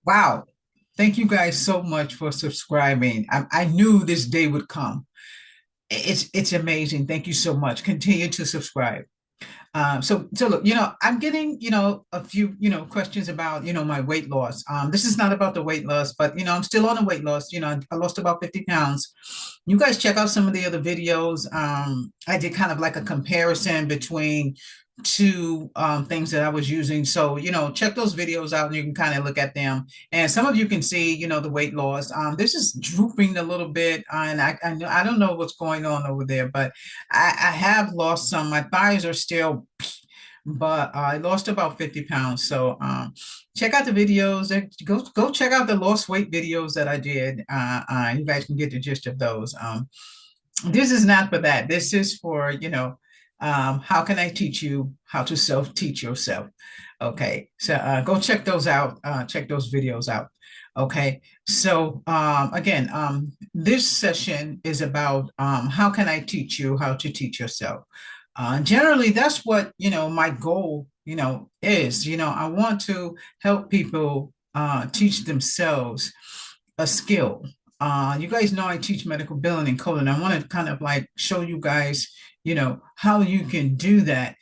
Wow. Thank you guys so much for subscribing. I knew this day would come. It's amazing. Thank you so much. Continue to subscribe. So look, I'm getting, a few, questions about, my weight loss. This is not about the weight loss, but I'm still on a weight loss. I lost about 50 pounds. You guys check out some of the other videos. I did kind of like a comparison between two things that I was using. So, check those videos out and you can kind of look at them. And some of you can see, the weight loss. This is drooping a little bit, and I don't know what's going on over there, but I have lost some. My thighs are still, but I lost about 50 pounds. So check out the videos. Go check out the lost weight videos that I did. You guys can get the gist of those. This is not for that. This is for, how can I teach you how to self-teach yourself? Okay, so go check those out. Check those videos out. Okay, so again, this session is about how can I teach you how to teach yourself. Generally, that's what my goal is. I want to help people teach themselves a skill. You guys know I teach medical billing and coding. I want to kind of like show you guys, how you can do that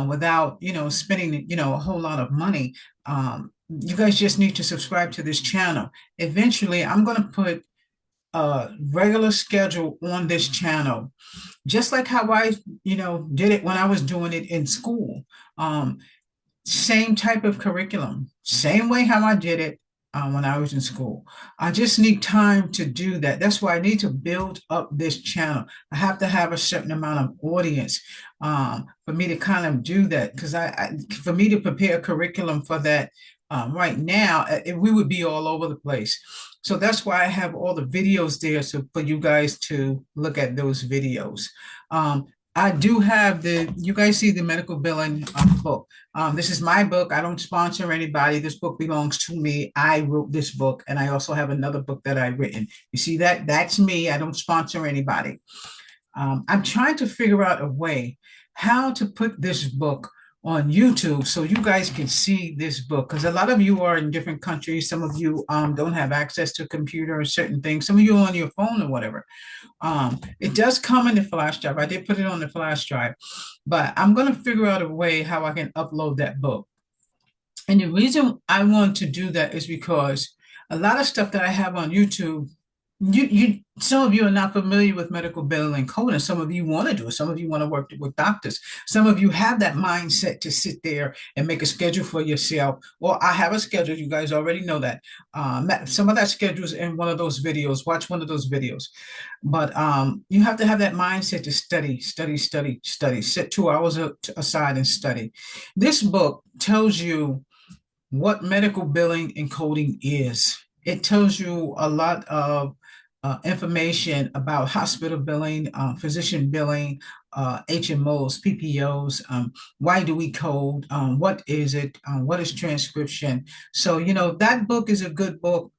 without, spending, a whole lot of money. You guys just need to subscribe to this channel. Eventually, I'm going to put a regular schedule on this channel, just like how I, did it when I was doing it in school. Um, Same type of curriculum, same way how I did it when I was in school. I just need time to do that. That's why I need to build up this channel. I have to have a certain amount of audience for me to kind of do that. Because for me to prepare a curriculum for that right now, we would be all over the place. So that's why I have all the videos there, so for you guys to look at those videos. Um, I do have you guys see the medical billing book. This is my book. I don't sponsor anybody. This book belongs to me. I wrote this book, and I also have another book that I've written. You see that? That's me. I don't sponsor anybody. I'm trying to figure out a way how to put this book on YouTube so you guys can see this book, because a lot of you are in different countries. Some of you don't have access to a computer or certain things. Some of you are on your phone or whatever. It does come in the flash drive. I did put it on the flash drive, but I'm going to figure out a way how I can upload that book. And the reason I want to do that is because a lot of stuff that I have on YouTube, some of you are not familiar with medical billing and coding. Some of you want to do it. Some of you want to work with doctors. Some of you have that mindset to sit there and make a schedule for yourself. Or I have a schedule. You guys already know that. Some of that schedule is in one of those videos. Watch one of those videos. But you have to have that mindset to study, study, study, study. Set 2 hours aside and study. This book tells you what medical billing and coding is. It tells you a lot of information about hospital billing, physician billing, HMOs, PPOs. Why do we code? What is it? What is transcription? So that book is a good book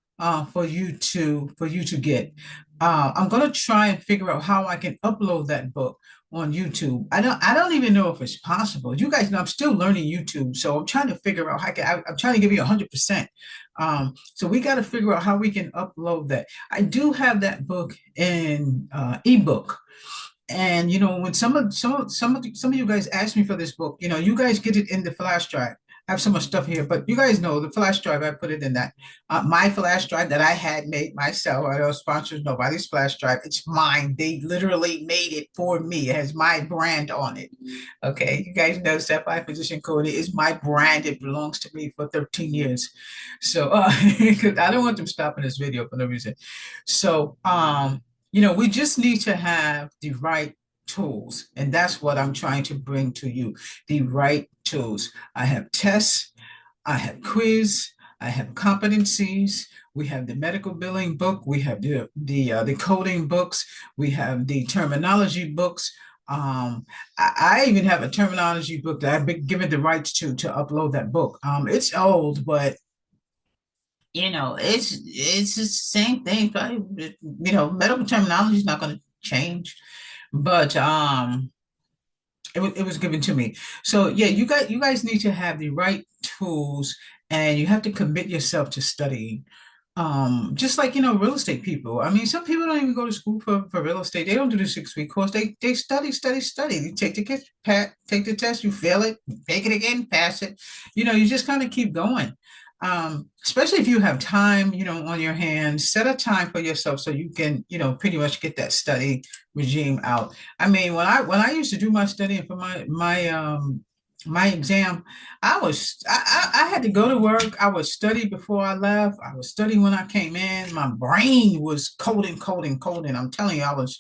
for you to get. I'm gonna try and figure out how I can upload that book on YouTube. I don't even know if it's possible. You guys know I'm still learning YouTube, so I'm trying to figure out I'm trying to give you 100%. So we got to figure out how we can upload that. I do have that book in ebook. And when some of you guys ask me for this book, you guys get it in the flash drive. I have so much stuff here, but you guys know the flash drive. I put it in that my flash drive that I had made myself. I don't sponsor nobody's flash drive. It's mine. They literally made it for me. It has my brand on it. Okay, you guys know Sapphire Physician Cody is my brand. It belongs to me for 13 years. So, because I don't want them stopping this video for no reason. So, we just need to have the right tools. And that's what I'm trying to bring to you, the right tools. I have tests, I have quiz, I have competencies. We have the medical billing book. We have the coding books. We have the terminology books. I even have a terminology book that I've been given the rights to upload that book. It's old, but it's the same thing. Probably, medical terminology is not going to change, but It was given to me. So yeah, you guys need to have the right tools, and you have to commit yourself to studying. Just like, real estate people. I mean, some people don't even go to school for real estate. They don't do the 6 week course. They study, study, study. You take the test, you fail it, take it again, pass it. You just kind of keep going. Especially if you have time, on your hands, set a time for yourself so you can, pretty much get that study regime out. I mean, when I used to do my studying for my exam, I had to go to work. I would study before I left. I would study when I came in. My brain was coding, coding, coding. I'm telling you, I was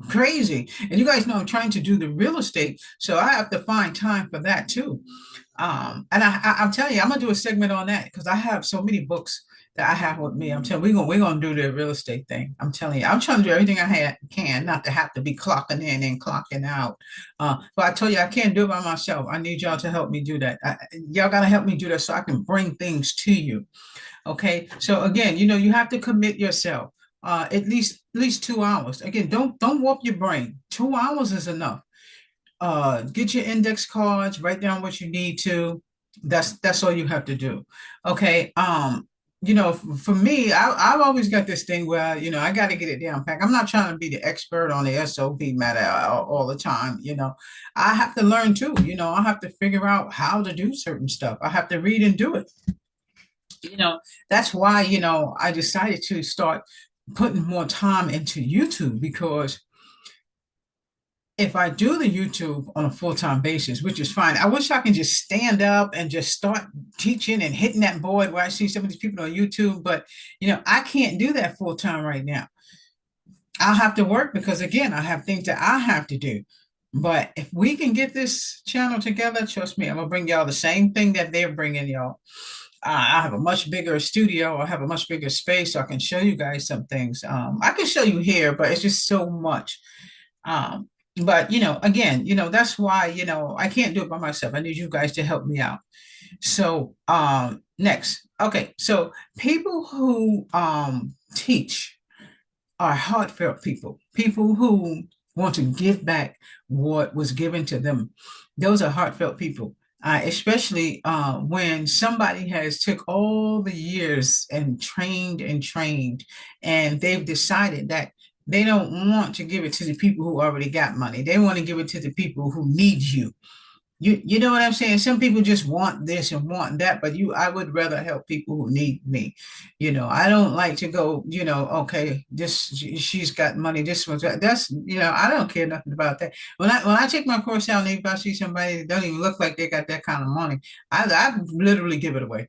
crazy. And you guys know I'm trying to do the real estate, so I have to find time for that too. And I'm telling you, I'm gonna do a segment on that because I have so many books that I have with me. I'm telling you, we're gonna do the real estate thing. I'm telling you, I'm trying to do everything can, not to have to be clocking in and clocking out. But I tell you, I can't do it by myself. I need y'all to help me do that. Y'all gotta help me do that so I can bring things to you. Okay. So again, you have to commit yourself. At least 2 hours. Again, don't warp your brain. 2 hours is enough. Get your index cards, write down what you need to. That's all you have to do. Okay. For me, I've always got this thing where, I got to get it down pat. I'm not trying to be the expert on the SOP matter all the time. I have to learn too. I have to figure out how to do certain stuff. I have to read and do it. You know, that's why, I decided to start putting more time into YouTube, because if I do the YouTube on a full-time basis, which is fine, I wish I can just stand up and just start teaching and hitting that board where I see some of these people on YouTube, but I can't do that full-time right now. I'll have to work because again, I have things that I have to do. But if we can get this channel together, trust me, I'm gonna bring y'all the same thing that they're bringing y'all. I have a much bigger studio. I have a much bigger space, so I can show you guys some things. I can show you here, but it's just so much. But again, that's why I can't do it by myself. I need you guys to help me out. So next, okay, so people who teach are heartfelt people who want to give back what was given to them. Those are heartfelt people. Especially when somebody has took all the years and trained, and they've decided that they don't want to give it to the people who already got money. They want to give it to the people who need you. You know what I'm saying? Some people just want this and want that, but I would rather help people who need me. I don't like to go, okay, she's got money, this was that's, I don't care nothing about that. When I take my course out, and if I see somebody that don't even look like they got that kind of money, I literally give it away.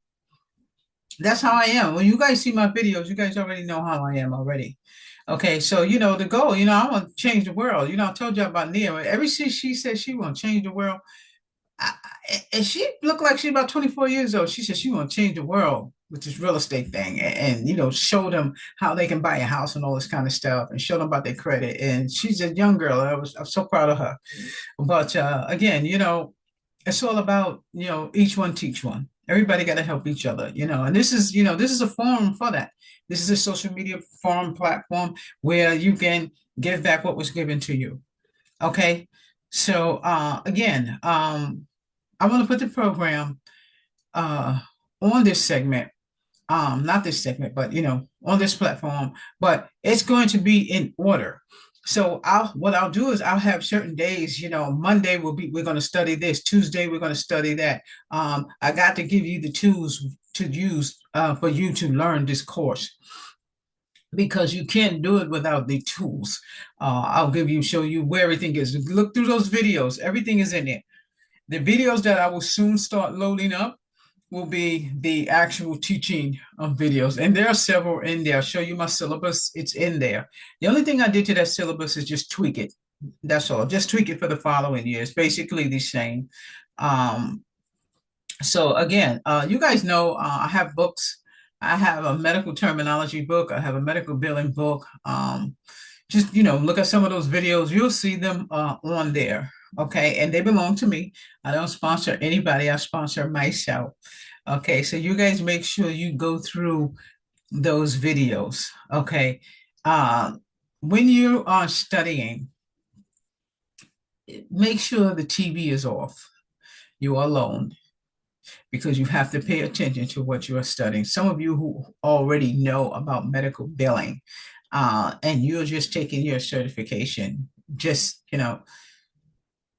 That's how I am. When you guys see my videos, you guys already know how I am already. Okay, so the goal, I want to change the world. I told you about Nia. Every she said she want to change the world. And she looked like she's about 24 years old. She said she want to change the world with this real estate thing, and show them how they can buy a house and all this kind of stuff, and show them about their credit. And she's a young girl. I'm so proud of her. But again, it's all about each one teach one. Everybody got to help each other. And this is a forum for that. This is a social media forum platform where you can give back what was given to you. Okay. So again, I want to put the program uh, on this segment, not this segment, but on this platform, but it's going to be in order. So what I'll do is I'll have certain days, Monday we're going to study this, Tuesday we're going to study that. I got to give you the tools to use for you to learn this course, because you can't do it without the tools. I'll show you where everything is. Look through those videos. Everything is in there. The videos that I will soon start loading up will be the actual teaching of videos. And there are several in there. I'll show you my syllabus. It's in there. The only thing I did to that syllabus is just tweak it. That's all. Just tweak it for the following year. It's basically the same. So again, you guys know I have books. I have a medical terminology book. I have a medical billing book. Just, look at some of those videos. You'll see them on there. Okay. And they belong to me. I don't sponsor anybody. I sponsor myself. Okay. So you guys make sure you go through those videos. Okay. When you are studying, make sure the TV is off. You are alone because you have to pay attention to what you are studying. Some of you who already know about medical billing, and you're just taking your certification, just,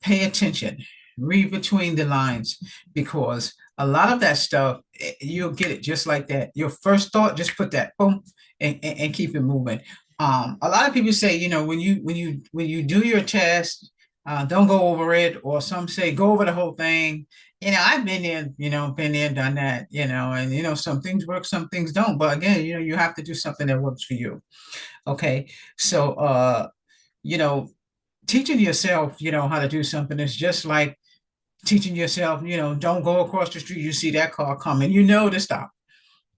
pay attention, read between the lines, because a lot of that stuff, you'll get it just like that. Your first thought, just put that boom, and keep it moving. A lot of people say, when you do your test, don't go over it, or some say go over the whole thing. I've been there, been there, done that, and some things work, some things don't. But again, you have to do something that works for you. Okay. So you know, teaching yourself, how to do something is just like teaching yourself, don't go across the street, you see that car coming, to stop.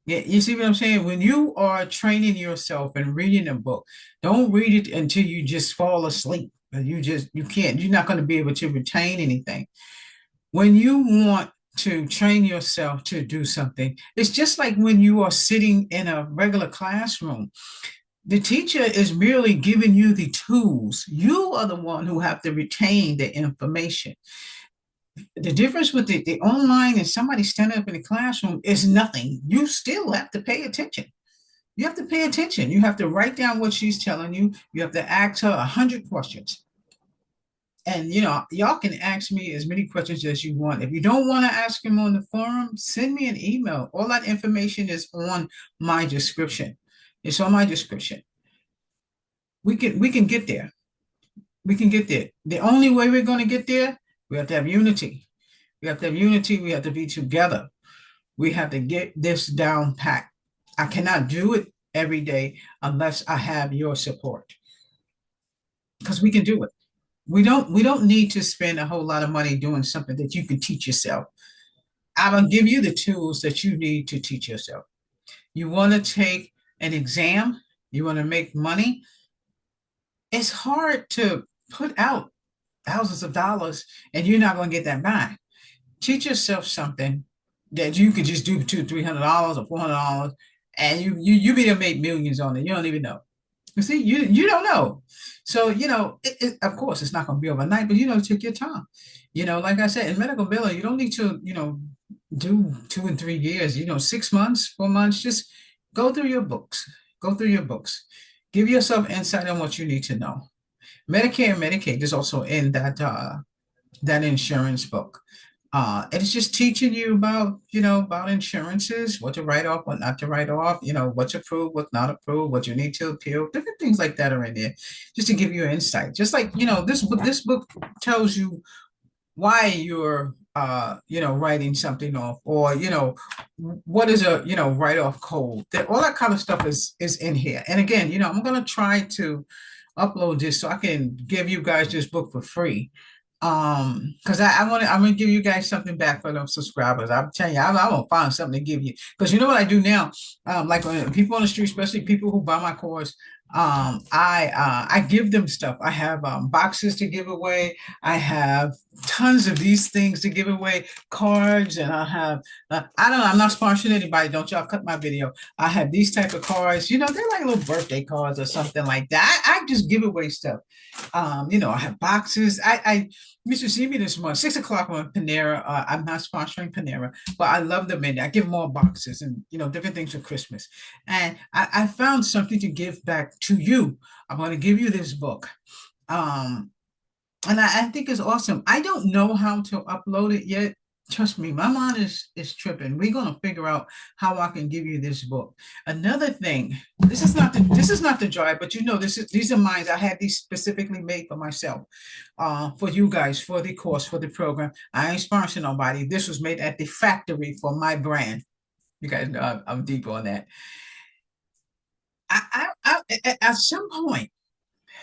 Yeah, you see what I'm saying? When you are training yourself and reading a book, don't read it until you just fall asleep. You can't, you're not going to be able to retain anything. When you want to train yourself to do something, it's just like when you are sitting in a regular classroom. The teacher is merely giving you the tools. You are the one who have to retain the information. The difference with the online and somebody standing up in the classroom is nothing. You still have to pay attention. You have to pay attention. You have to write down what she's telling you. You have to ask her 100 questions. And y'all can ask me as many questions as you want. If you don't want to ask them on the forum, send me an email. All that information is on my description. It's on my description. We can get there. We can get there. The only way we're going to get there, we have to have unity. We have to have unity. We have to be together. We have to get this down pat. I cannot do it every day unless I have your support, because we can do it. We don't need to spend a whole lot of money doing something that you can teach yourself. I will give you the tools that you need to teach yourself. You want to take an exam, you want to make money. It's hard to put out thousands of dollars and you're not going to get that back. Teach yourself something that you could just do for $200, $300 or $400, and you be able to make millions on it. You don't even know. You see, you don't know. So of course, it's not going to be overnight, but take your time. Like I said, in medical billing, you don't need to do 2 and 3 years. 6 months, 4 months. Just go through your books. Go through your books. Give yourself insight on what you need to know. Medicare and Medicaid is also in that insurance book. And it's just teaching you about insurances, what to write off, what not to write off, what's approved, what's not approved, what you need to appeal. Different things like that are in there, just to give you insight. Just like this book tells you why you're writing something off, or what is a write-off code. That all that kind of stuff is in here. And again, I'm going to try to upload this so I can give you guys this book for free. Because I'm gonna give you guys something back for them subscribers. I'm telling you, I'm gonna find something to give you. Because you know what I do now? Like when people on the street, especially people who buy my course, I give them stuff. I have boxes to give away. I have tons of these things to give away, cards, and I have I don't know, I'm not sponsoring anybody. Don't y'all cut my video. I have these type of cards. They're like little birthday cards or something like that. I just give away stuff. I have boxes. I you should see me this month, 6 o'clock on Panera. I'm not sponsoring Panera, but I love them in there. I give more boxes and different things for Christmas. And I found something to give back to you. I'm going to give you this book. And I think it's awesome. I don't know how to upload it yet. Trust me, my mind is tripping. We're gonna figure out how I can give you this book. Another thing, this is not the drive, but these are mine. I had these specifically made for myself, for you guys, for the course, for the program. I ain't sponsoring nobody. This was made at the factory for my brand. You guys know I'm deep on that. At some point,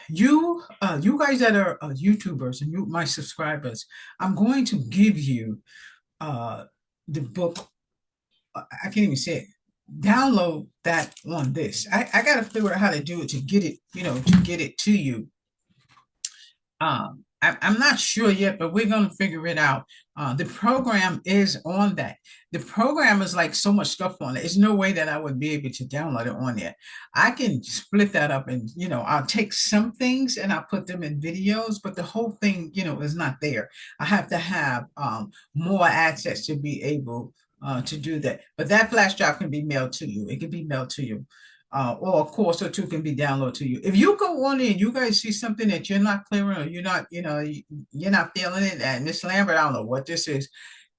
you guys that are YouTubers and my subscribers, I'm going to give you uh the book. I can't even say it. Download that on this. I gotta figure out how to do it to get it, to get it to you. I'm not sure yet, but we're going to figure it out. The program is on that. The program is like so much stuff on it. There's no way that I would be able to download it on there. I can split that up and, I'll take some things and I'll put them in videos, but the whole thing, is not there. I have to have more access to be able to do that. But that flash drive can be mailed to you. It can be mailed to you, or a course or two can be downloaded to you. If you go on in, you guys see something that you're not clearing, or you're not, you're not feeling it, and Miss Lambert, I don't know what this is.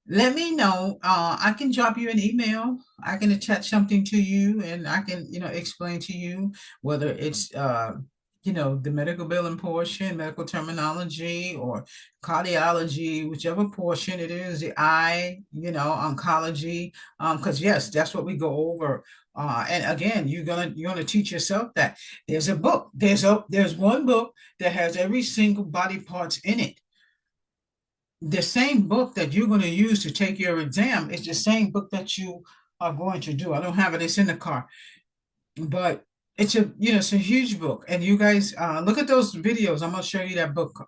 Let me know. I can drop you an email. I can attach something to you, and I can, explain to you whether it's the medical billing portion, medical terminology, or cardiology, whichever portion it is, the eye, oncology. Because yes, that's what we go over. And again, you're gonna teach yourself that there's a book. There's one book that has every single body parts in it. The same book that you're going to use to take your exam is the same book that you are going to do. I don't have it; it's in the car, but it's a huge book. And you guys look at those videos. I'm going to show you that book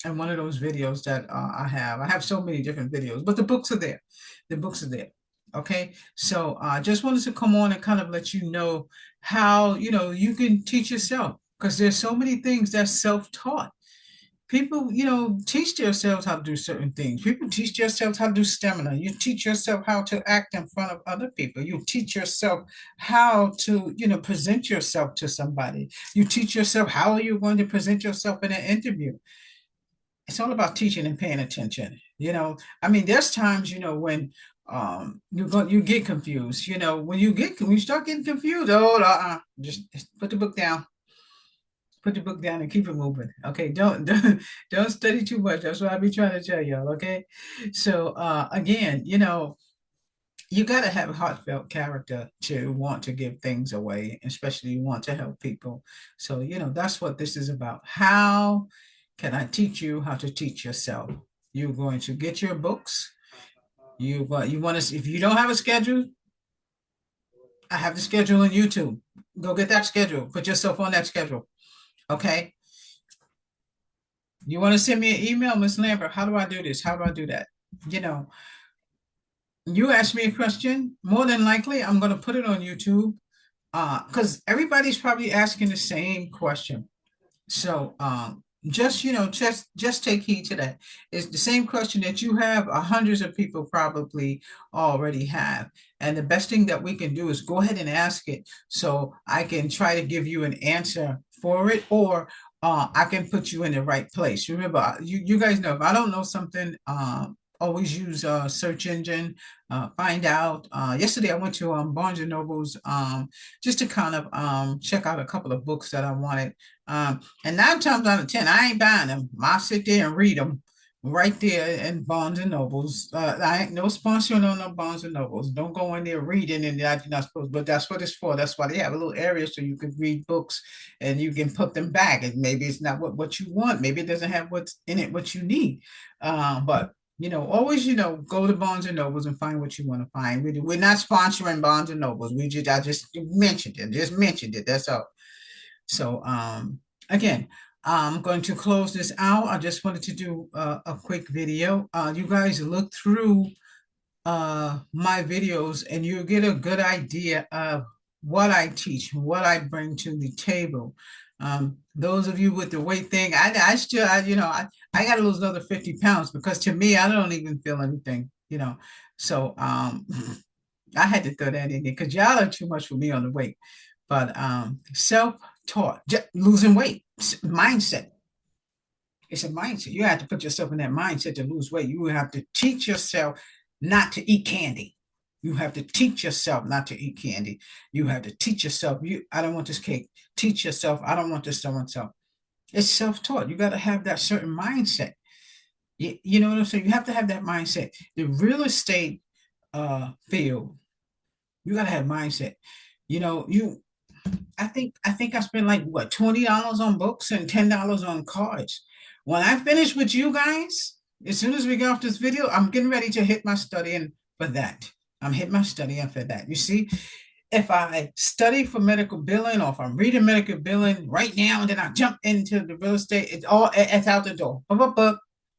in one of those videos that I have. I have so many different videos, but the books are there. The books are there. Okay, so I just wanted to come on and kind of let you know how you can teach yourself, because there's so many things that's self-taught. People, teach themselves how to do certain things. People teach themselves how to do stamina. You teach yourself how to act in front of other people. You teach yourself how to, present yourself to somebody. You teach yourself how you're going to present yourself in an interview. It's all about teaching and paying attention. I mean, there's times, when you get confused. When you start getting confused, just put the book down, put the book down and keep it moving. Okay, don't study too much. That's what I be trying to tell y'all. Okay, so again, you got to have a heartfelt character to want to give things away, especially you want to help people. So that's what this is about. How can I teach you how to teach yourself? You're going to get your books. You want to, if you don't have a schedule, I have the schedule on YouTube. Go get that schedule. Put yourself on that schedule. Okay. You want to send me an email, Miss Lambert? How do I do this? How do I do that? You know, you ask me a question, more than likely I'm going to put it on YouTube, because everybody's probably asking the same question. So just take heed to that. It's the same question that you have, hundreds of people probably already have. And the best thing that we can do is go ahead and ask it, so I can try to give you an answer for it, or I can put you in the right place. Remember, you guys know, if I don't know something, always use a search engine, find out. Yesterday I went to Barnes and Nobles, just to kind of check out a couple of books that I wanted. And 9 times out of 10, I ain't buying them. I sit there and read them right there in Barnes and Nobles. I ain't no sponsoring on no Barnes and Nobles. Don't go in there reading and you're not supposed, but that's what it's for. That's why they have a little area so you can read books and you can put them back. And maybe it's not what you want. Maybe it doesn't have what's in it, what you need. But always, go to Barnes and Nobles and find what you want to find. We're not sponsoring Barnes and Nobles. I just mentioned it. That's all. So again, I'm going to close this out. I just wanted to do a quick video. You guys look through my videos and you'll get a good idea of what I teach, what I bring to the table. Those of you with the weight thing, I still, I got to lose another 50 pounds, because to me, I don't even feel anything, So I had to throw that in there because y'all are too much for me on the weight. But self-taught, losing weight, mindset. It's a mindset. You have to put yourself in that mindset to lose weight. You have to teach yourself not to eat candy. You have to teach yourself not to eat candy. You have to teach yourself, I don't want this cake. Teach yourself, I don't want this so-and-so. It's self-taught. You got to have that certain mindset. You know what I'm saying? You have to have that mindset. The real estate field, you got to have mindset. I think I spent like what, $20 on books and $10 on cards. When I finish with you guys, as soon as we get off this video, I'm getting ready to hit my studying for that. I'm hitting my studying for that. You see, if I study for medical billing or if I'm reading medical billing right now and then I jump into the real estate, it's out the door.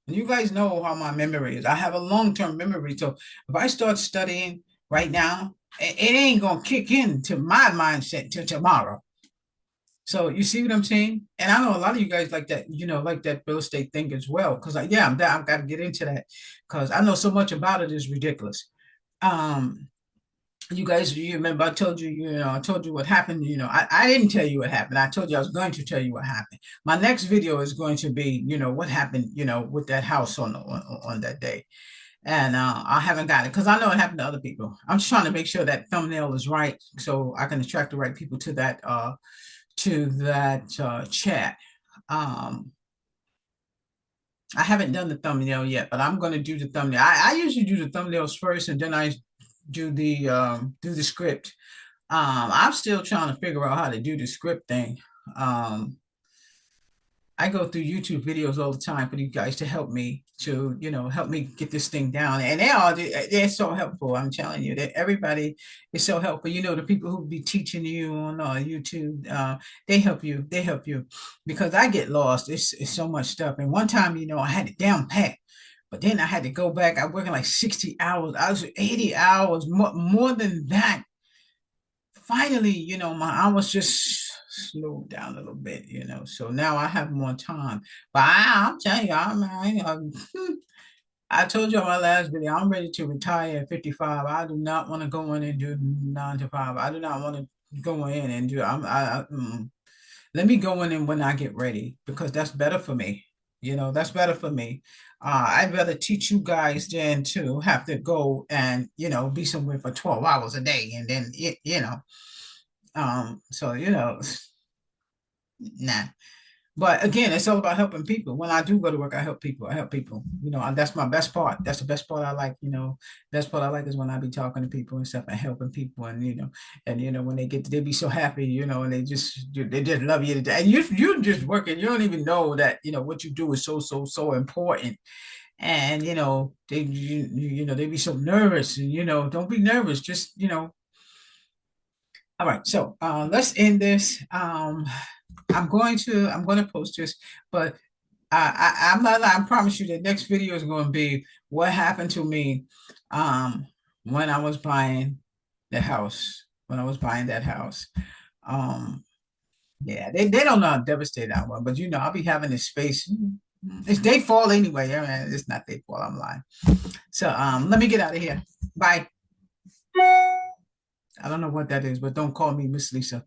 You guys know how my memory is. I have a long-term memory. So if I start studying right now, it ain't gonna kick into my mindset till tomorrow. So you see what I'm saying? And I know a lot of you guys like that, like that real estate thing as well. Cause yeah, I've got to get into that because I know so much about it is ridiculous. Um, you guys, you remember I told you, I told you what happened. I didn't tell you what happened. I told you I was going to tell you what happened. My next video is going to be, what happened, with that house on that day. And I haven't got it because I know it happened to other people. I'm just trying to make sure that thumbnail is right so I can attract the right people to that chat. I haven't done the thumbnail yet, but I'm going to do the thumbnail. I usually do the thumbnails first, and then I do the script. I'm still trying to figure out how to do the script thing. I go through YouTube videos all the time for you guys to help me help me get this thing down. And they're so helpful. I'm telling you that everybody is so helpful. The people who be teaching you on YouTube, they help you. They help you because I get lost. It's so much stuff. And one time, I had it down pat. But then I had to go back. I working like 60 hours. I was 80 hours, more than that. Finally, I was just slowed down a little bit, so now I have more time. But I'm telling you, I told you on my last video, I'm ready to retire at 55. I do not want to go in and do 9 to 5. I do not want to go in and do. Let me go in and when I get ready because that's better for me. That's better for me. I'd rather teach you guys than to have to go and be somewhere for 12 hours a day and then so nah. But again, it's all about helping people. When I do go to work, I help people. I help people. And that's my best part. That's the best part I like. Best part I like is when I be talking to people and stuff and helping people. And when they be so happy. And they just love you to death. And you just working. You don't even know that what you do is so important. And they be so nervous. And don't be nervous. Just All right. So let's end this. I'm going to post this, but I'm not. I promise you, the next video is going to be what happened to me when I was buying the house. When I was buying that house, yeah, they don't know how devastated I was, but I'll be having this space. It's their fault anyway. I mean, it's not their fault. I'm lying. So let me get out of here. Bye. I don't know what that is, but don't call me Miss Lisa.